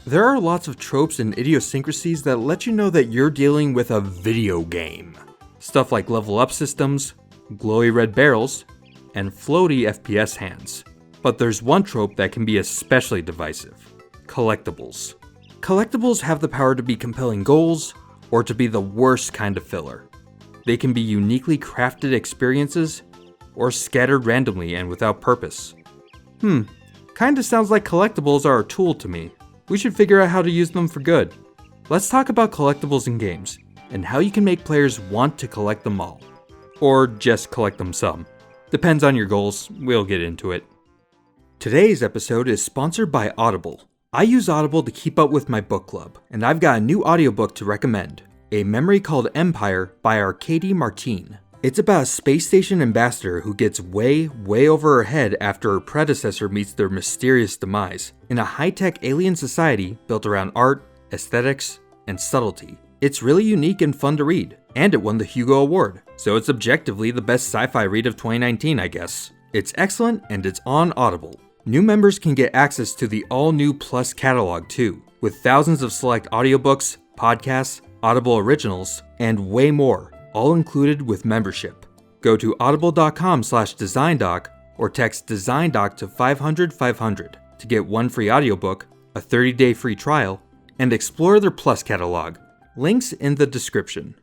There are lots of tropes and idiosyncrasies that let you know that you're dealing with a video game. Stuff like level up systems, glowy red barrels, and floaty FPS hands. But there's one trope that can be especially divisive: collectibles. Collectibles have the power to be compelling goals, or to be the worst kind of filler. They can be uniquely crafted experiences, or scattered randomly and without purpose. Kinda sounds like collectibles are a tool to me. We should figure out how to use them for good. Let's talk about collectibles in games, and how you can make players want to collect them all. Or just collect them some. Depends on your goals, we'll get into it. Today's episode is sponsored by Audible. I use Audible to keep up with my book club, and I've got a new audiobook to recommend. A Memory Called Empire by Arcady Martine. It's about a space station ambassador who gets way over her head after her predecessor meets their mysterious demise in a high-tech alien society built around art, aesthetics, and subtlety. It's really unique and fun to read, and it won the Hugo Award, so it's objectively the best sci-fi read of 2019, I guess. It's excellent, and it's on Audible. New members can get access to the all-new Plus catalog too, with thousands of select audiobooks, podcasts, Audible originals, and way more, all included with membership. Go to audible.com/designdoc or text designdoc to 500-500 to get one free audiobook, a 30-day free trial, and explore their Plus catalog. Links in the description.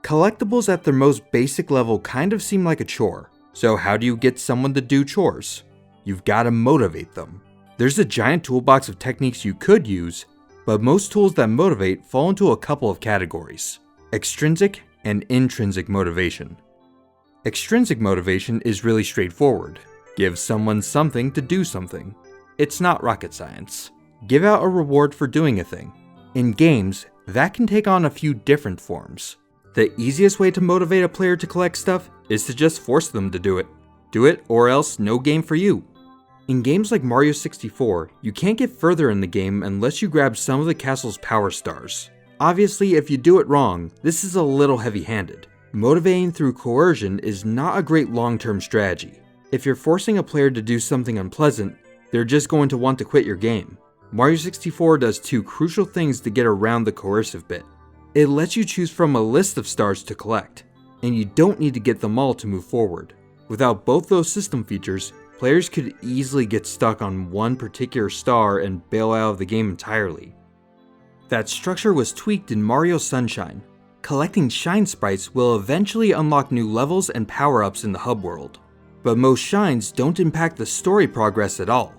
Collectibles at their most basic level kind of seem like a chore. So how do you get someone to do chores? You've got to motivate them. There's a giant toolbox of techniques you could use, but most tools that motivate fall into a couple of categories: extrinsic and intrinsic motivation. Extrinsic motivation is really straightforward. Give someone something to do something. It's not rocket science. Give out a reward for doing a thing. In games, that can take on a few different forms. The easiest way to motivate a player to collect stuff is to just force them to do it. Do it or else no game for you. In games like Mario 64, you can't get further in the game unless you grab some of the castle's power stars. Obviously, if you do it wrong, this is a little heavy-handed. Motivating through coercion is not a great long-term strategy. If you're forcing a player to do something unpleasant, they're just going to want to quit your game. Mario 64 does two crucial things to get around the coercive bit. It lets you choose from a list of stars to collect, and you don't need to get them all to move forward. Without both those system features, players could easily get stuck on one particular star and bail out of the game entirely. That structure was tweaked in Mario Sunshine. Collecting shine sprites will eventually unlock new levels and power-ups in the hub world, but most shines don't impact the story progress at all.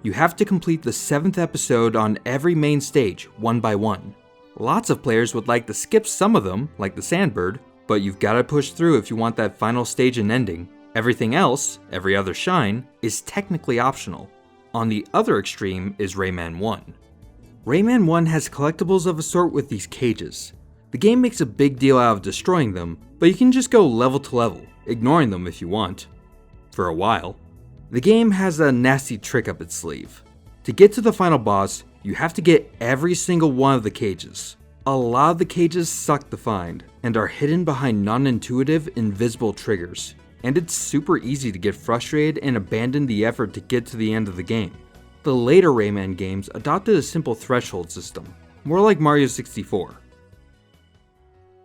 You have to complete the 7th episode on every main stage, one by one. Lots of players would like to skip some of them, like the Sandbird, but you've got to push through if you want that final stage and ending. Everything else, every other shine, is technically optional. On the other extreme is Rayman 1. Rayman 1 has collectibles of a sort with these cages. The game makes a big deal out of destroying them, but you can just go level to level, ignoring them if you want. For a while. The game has a nasty trick up its sleeve. To get to the final boss, you have to get every single one of the cages. A lot of the cages suck to find, and are hidden behind non-intuitive, invisible triggers, and it's super easy to get frustrated and abandon the effort to get to the end of the game. The later Rayman games adopted a simple threshold system, more like Mario 64.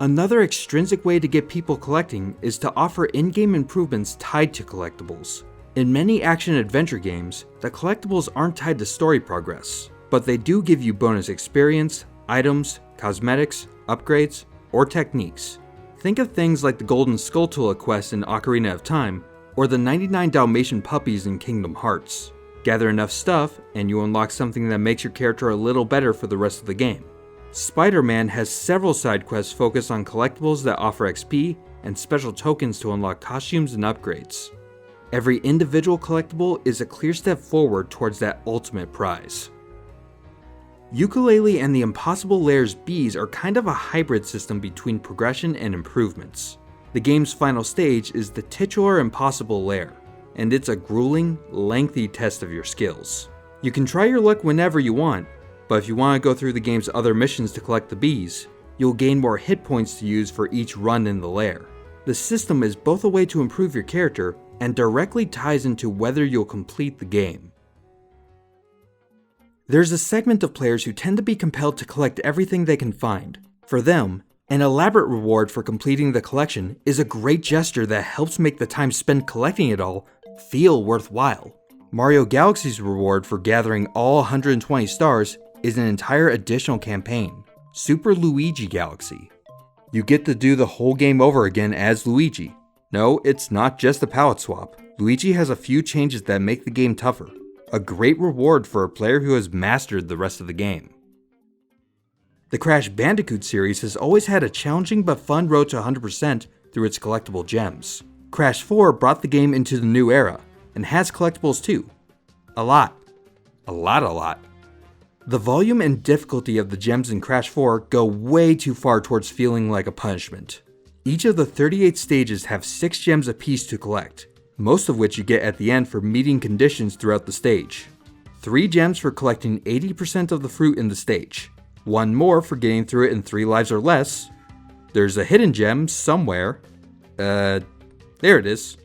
Another extrinsic way to get people collecting is to offer in-game improvements tied to collectibles. In many action-adventure games, the collectibles aren't tied to story progress, but they do give you bonus experience, items, cosmetics, upgrades, or techniques. Think of things like the Golden Skulltula quest in Ocarina of Time, or the 99 Dalmatian puppies in Kingdom Hearts. Gather enough stuff, and you unlock something that makes your character a little better for the rest of the game. Spider-Man has several side quests focused on collectibles that offer XP and special tokens to unlock costumes and upgrades. Every individual collectible is a clear step forward towards that ultimate prize. Yooka-Laylee and the Impossible Lair's bees are kind of a hybrid system between progression and improvements. The game's final stage is the titular Impossible Lair, and it's a grueling, lengthy test of your skills. You can try your luck whenever you want, but if you want to go through the game's other missions to collect the bees, you'll gain more hit points to use for each run in the lair. The system is both a way to improve your character and directly ties into whether you'll complete the game. There's a segment of players who tend to be compelled to collect everything they can find. For them, an elaborate reward for completing the collection is a great gesture that helps make the time spent collecting it all feel worthwhile. Mario Galaxy's reward for gathering all 120 stars is an entire additional campaign, Super Luigi Galaxy. You get to do the whole game over again as Luigi. No, it's not just a palette swap. Luigi has a few changes that make the game tougher. A great reward for a player who has mastered the rest of the game. The Crash Bandicoot series has always had a challenging but fun road to 100% through its collectible gems. Crash 4 brought the game into the new era, and has collectibles too. A lot. The volume and difficulty of the gems in Crash 4 go way too far towards feeling like a punishment. Each of the 38 stages have 6 gems apiece to collect, most of which you get at the end for meeting conditions throughout the stage. 3 gems for collecting 80% of the fruit in the stage. 1 more for getting through it in 3 lives or less. There's a hidden gem somewhere. There it is.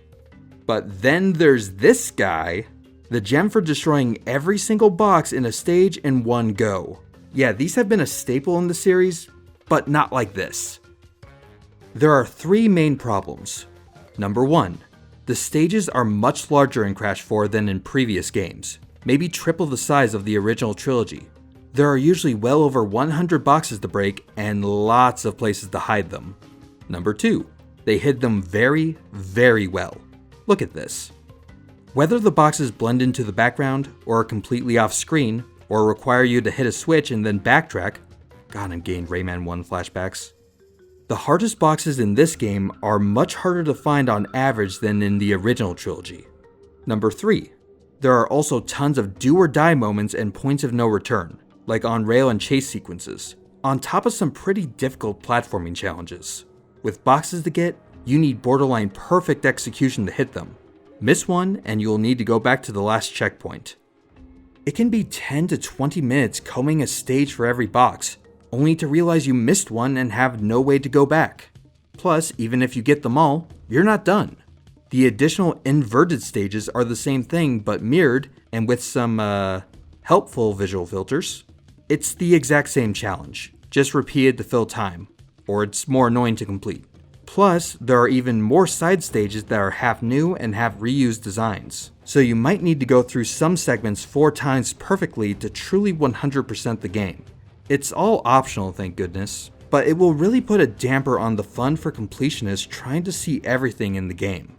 But then there's this guy. The gem for destroying every single box in a stage in one go. Yeah, these have been a staple in the series, but not like this. There are 3 main problems. Number 1. The stages are much larger in Crash 4 than in previous games, maybe triple the size of the original trilogy. There are usually well over 100 boxes to break and lots of places to hide them. Number 2. They hid them very, very well. Look at this. Whether the boxes blend into the background, or are completely off screen, or require you to hit a switch and then backtrack. God, I'm getting Rayman 1 flashbacks. The hardest boxes in this game are much harder to find on average than in the original trilogy. Number 3. There are also tons of do or die moments and points of no return, like on rail and chase sequences, on top of some pretty difficult platforming challenges. With boxes to get, you need borderline perfect execution to hit them. Miss one and you'll need to go back to the last checkpoint. It can be 10 to 20 minutes combing a stage for every box, only to realize you missed one and have no way to go back. Plus, even if you get them all, you're not done. The additional inverted stages are the same thing but mirrored and with some helpful visual filters. It's the exact same challenge, just repeated to fill time, or it's more annoying to complete. Plus, there are even more side stages that are half new and have reused designs, so you might need to go through some segments 4 times perfectly to truly 100% the game. It's all optional, thank goodness, but it will really put a damper on the fun for completionists trying to see everything in the game.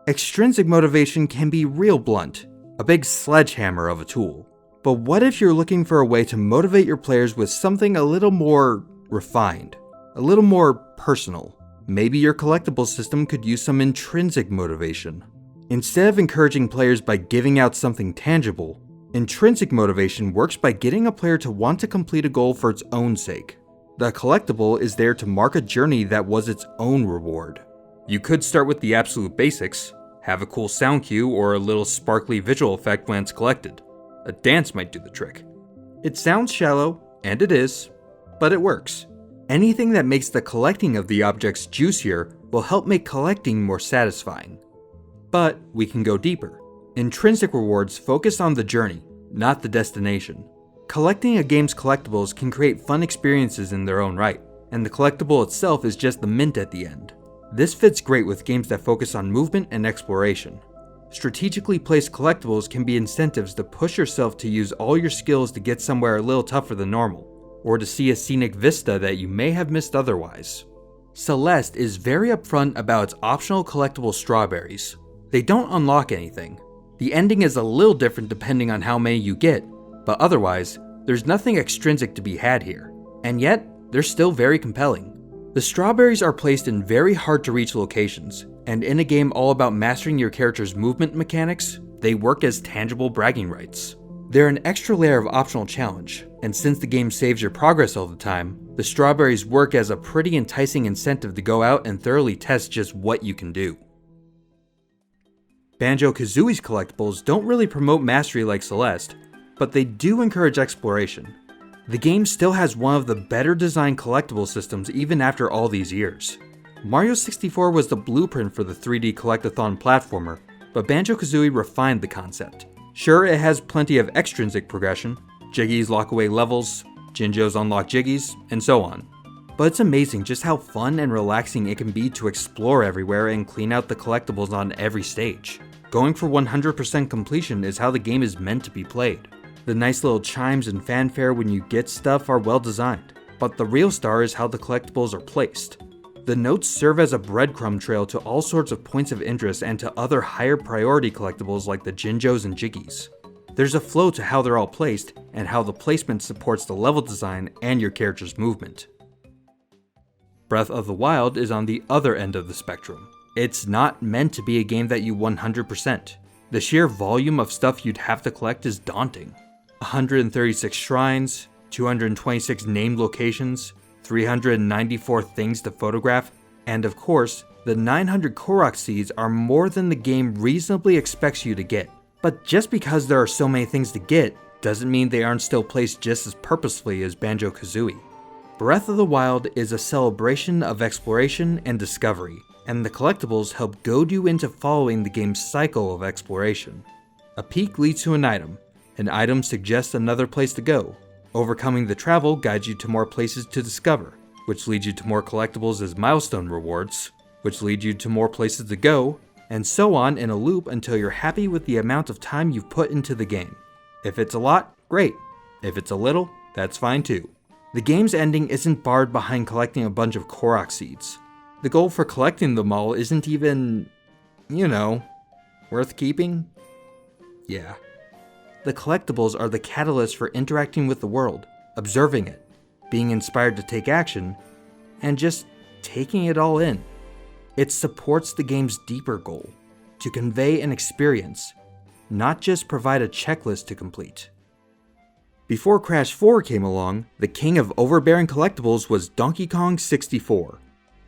Extrinsic motivation can be real blunt, a big sledgehammer of a tool. But what if you're looking for a way to motivate your players with something a little more refined, a little more personal? Maybe your collectible system could use some intrinsic motivation. Instead of encouraging players by giving out something tangible, intrinsic motivation works by getting a player to want to complete a goal for its own sake. The collectible is there to mark a journey that was its own reward. You could start with the absolute basics, have a cool sound cue or a little sparkly visual effect when it's collected. A dance might do the trick. It sounds shallow, and it is, but it works. Anything that makes the collecting of the objects juicier will help make collecting more satisfying. But we can go deeper. Intrinsic rewards focus on the journey, not the destination. Collecting a game's collectibles can create fun experiences in their own right, and the collectible itself is just the mint at the end. This fits great with games that focus on movement and exploration. Strategically placed collectibles can be incentives to push yourself to use all your skills to get somewhere a little tougher than normal, or to see a scenic vista that you may have missed otherwise. Celeste is very upfront about its optional collectible strawberries. They don't unlock anything. The ending is a little different depending on how many you get, but otherwise, there's nothing extrinsic to be had here. And yet, they're still very compelling. The strawberries are placed in very hard to reach locations, and in a game all about mastering your character's movement mechanics, they work as tangible bragging rights. They're an extra layer of optional challenge, and since the game saves your progress all the time, the strawberries work as a pretty enticing incentive to go out and thoroughly test just what you can do. Banjo-Kazooie's collectibles don't really promote mastery like Celeste, but they do encourage exploration. The game still has one of the better designed collectible systems even after all these years. Mario 64 was the blueprint for the 3D collectathon platformer, but Banjo-Kazooie refined the concept. Sure, it has plenty of extrinsic progression. Jiggies lock away levels, Jinjos unlock Jiggies, and so on. But it's amazing just how fun and relaxing it can be to explore everywhere and clean out the collectibles on every stage. Going for 100% completion is how the game is meant to be played. The nice little chimes and fanfare when you get stuff are well designed, but the real star is how the collectibles are placed. The notes serve as a breadcrumb trail to all sorts of points of interest and to other higher priority collectibles like the Jinjos and Jiggies. There's a flow to how they're all placed, and how the placement supports the level design and your character's movement. Breath of the Wild is on the other end of the spectrum. It's not meant to be a game that you 100%. The sheer volume of stuff you'd have to collect is daunting. 136 shrines, 226 named locations, 394 things to photograph, and of course, the 900 Korok seeds are more than the game reasonably expects you to get. But just because there are so many things to get, doesn't mean they aren't still placed just as purposefully as Banjo-Kazooie. Breath of the Wild is a celebration of exploration and discovery, and the collectibles help goad you into following the game's cycle of exploration. A peak leads to an item suggests another place to go. Overcoming the travel guides you to more places to discover, which leads you to more collectibles as milestone rewards, which lead you to more places to go, and so on in a loop until you're happy with the amount of time you've put into the game. If it's a lot, great. If it's a little, that's fine too. The game's ending isn't barred behind collecting a bunch of Korok seeds. The goal for collecting them all isn't even, worth keeping? Yeah. The collectibles are the catalyst for interacting with the world, observing it, being inspired to take action, and just taking it all in. It supports the game's deeper goal, to convey an experience, not just provide a checklist to complete. Before Crash 4 came along, the king of overbearing collectibles was Donkey Kong 64.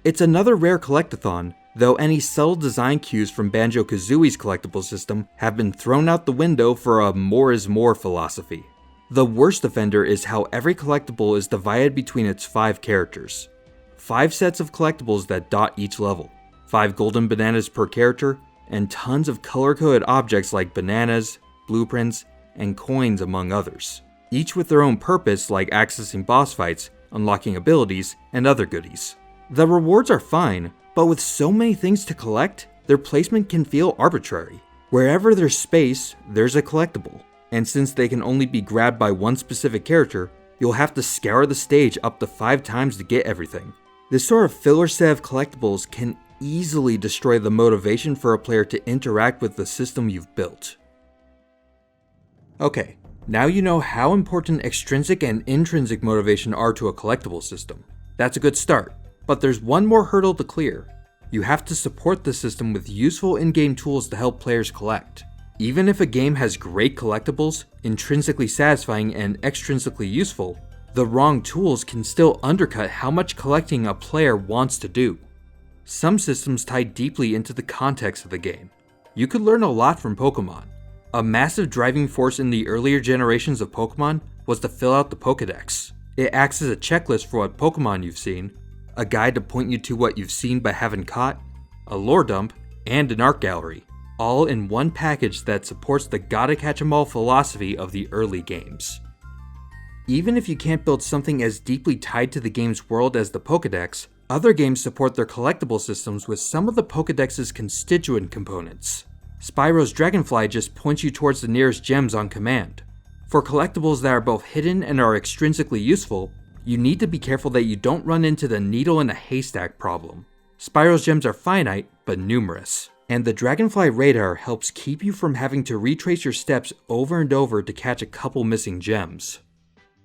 It's another rare collectathon, though any subtle design cues from Banjo-Kazooie's collectible system have been thrown out the window for a more is more philosophy. The worst offender is how every collectible is divided between its 5 characters. 5 sets of collectibles that dot each level, 5 golden bananas per character, and tons of color-coded objects like bananas, blueprints, and coins among others, each with their own purpose like accessing boss fights, unlocking abilities, and other goodies. The rewards are fine, but with so many things to collect, their placement can feel arbitrary. Wherever there's space, there's a collectible, and since they can only be grabbed by one specific character, you'll have to scour the stage up to 5 times to get everything. This sort of filler set of collectibles can easily destroy the motivation for a player to interact with the system you've built. Okay, now you know how important extrinsic and intrinsic motivation are to a collectible system. That's a good start. But there's one more hurdle to clear. You have to support the system with useful in-game tools to help players collect. Even if a game has great collectibles, intrinsically satisfying and extrinsically useful, the wrong tools can still undercut how much collecting a player wants to do. Some systems tie deeply into the context of the game. You could learn a lot from Pokemon. A massive driving force in the earlier generations of Pokemon was to fill out the Pokédex. It acts as a checklist for what Pokemon you've seen, a guide to point you to what you've seen but haven't caught, a lore dump, and an art gallery, all in one package that supports the gotta catch 'em all philosophy of the early games. Even if you can't build something as deeply tied to the game's world as the Pokédex, other games support their collectible systems with some of the Pokédex's constituent components. Spyro's Dragonfly just points you towards the nearest gems on command. For collectibles that are both hidden and are extrinsically useful, you need to be careful that you don't run into the needle in a haystack problem. Spyro's gems are finite, but numerous, and the Dragonfly radar helps keep you from having to retrace your steps over and over to catch a couple missing gems.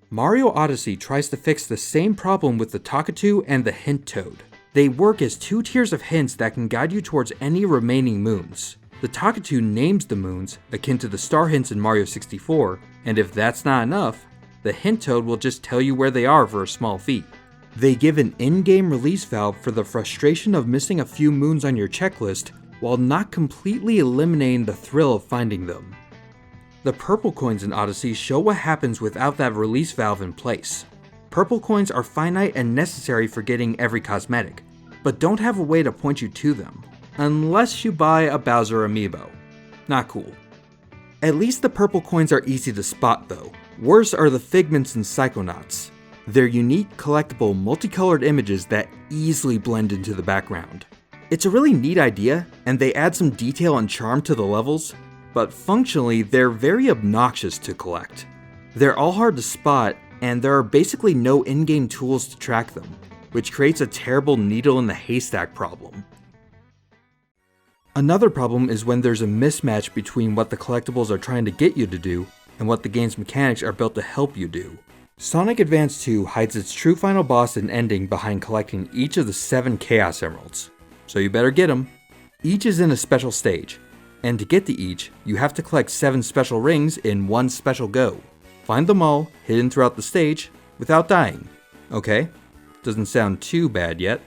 Mario Odyssey tries to fix the same problem with the Talkatoo and the Hint Toad. They work as 2 tiers of hints that can guide you towards any remaining moons. The Talkatoo names the moons, akin to the star hints in Mario 64, and if that's not enough, the Hint Toad will just tell you where they are for a small fee. They give an in-game release valve for the frustration of missing a few moons on your checklist, while not completely eliminating the thrill of finding them. The purple coins in Odyssey show what happens without that release valve in place. Purple coins are finite and necessary for getting every cosmetic, but don't have a way to point you to them, unless you buy a Bowser amiibo. Not cool. At least the purple coins are easy to spot though. Worse are the figments and psychonauts. They're unique, collectible, multicolored images that easily blend into the background. It's a really neat idea, and they add some detail and charm to the levels, but functionally they're very obnoxious to collect. They're all hard to spot, and there are basically no in-game tools to track them, which creates a terrible needle in the haystack problem. Another problem is when there's a mismatch between what the collectibles are trying to get you to do and what the game's mechanics are built to help you do. Sonic Advance 2 hides its true final boss and ending behind collecting each of the 7 Chaos Emeralds, so you better get them. Each is in a special stage, and to get to each, you have to collect 7 special rings in one special go. Find them all, hidden throughout the stage, without dying. Okay, doesn't sound too bad yet.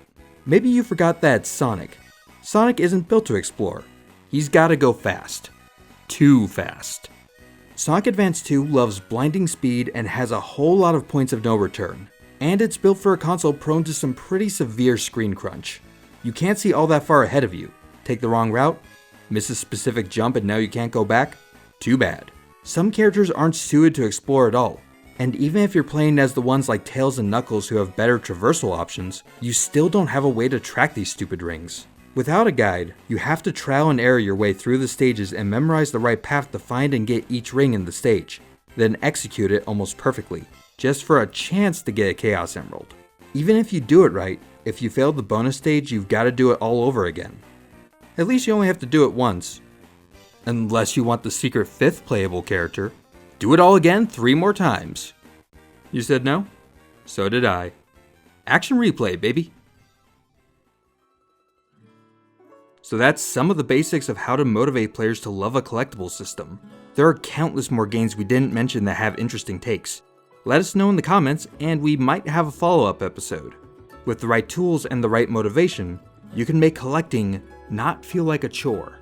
Maybe you forgot that it's Sonic. Sonic isn't built to explore. He's gotta go fast. Too fast. Sonic Advance 2 loves blinding speed and has a whole lot of points of no return. And it's built for a console prone to some pretty severe screen crunch. You can't see all that far ahead of you. Take the wrong route? Miss a specific jump and now you can't go back? Too bad. Some characters aren't suited to explore at all. And even if you're playing as the ones like Tails and Knuckles who have better traversal options, you still don't have a way to track these stupid rings. Without a guide, you have to trial and error your way through the stages and memorize the right path to find and get each ring in the stage, then execute it almost perfectly, just for a chance to get a Chaos Emerald. Even if you do it right, if you failed the bonus stage, you've got to do it all over again. At least you only have to do it once. Unless you want the secret 5th playable character. Do it all again 3 more times. You said no? So did I. Action replay, baby. So that's some of the basics of how to motivate players to love a collectible system. There are countless more games we didn't mention that have interesting takes. Let us know in the comments and we might have a follow-up episode. With the right tools and the right motivation, you can make collecting not feel like a chore.